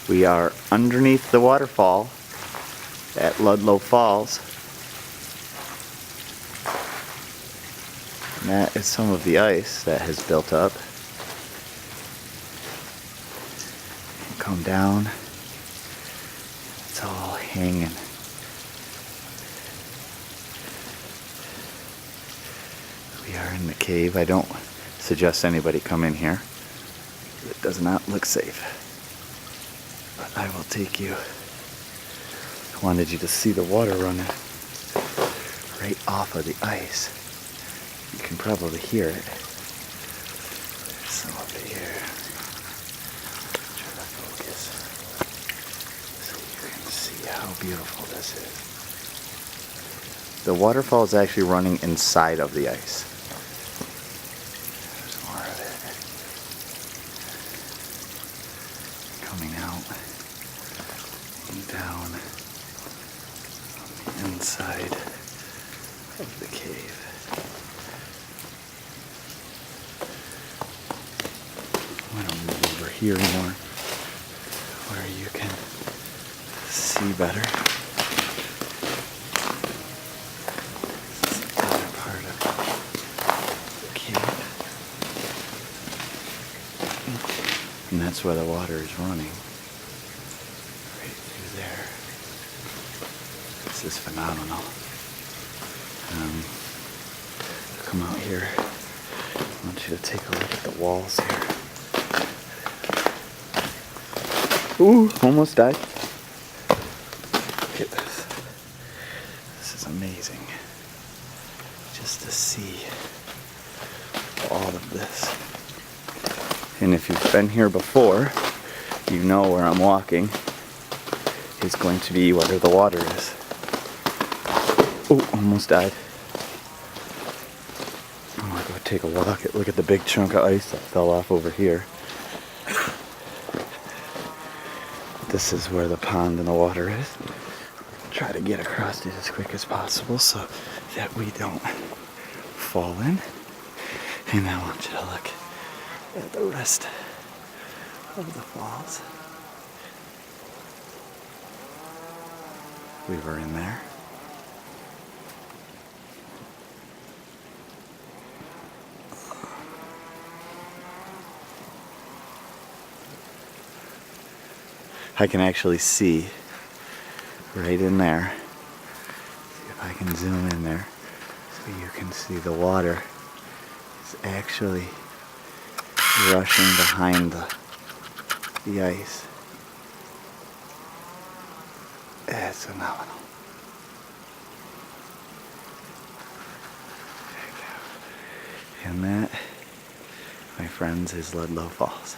We are underneath the waterfall at Ludlow Falls. And that is some of the ice that has built up. Come down. It's all hanging. We are in the cave. I don't suggest anybody come in here. It does not look safe. But I will take you. I wanted you to see the water running right off of the ice. You can probably hear it. There's some up here. Try to focus so you can see how beautiful this is. The waterfall is actually running inside of the ice. There's more of it coming out and down on the inside of the cave. I'm going to move over here more where you can see better. This is the other part of the cave. And that's where the water is running. Right through there. This is phenomenal. Come out here. I want you to take a look at the walls here. Ooh, almost died. Look at this. This is amazing. Just to see all of this. And if you've been here before, you know where I'm walking is going to be where the water is. Oh, almost died. I'm gonna go take a walk. Look at the big chunk of ice that fell off over here. This is where the pond and the water is. Try to get across it as quick as possible so that we don't fall in. And I want you to look at the rest of the falls. We were in there. I can actually see right in there. See if I can zoom in there so you can see the water is actually rushing behind the ice. It's phenomenal. And that, my friends, is Ludlow Falls.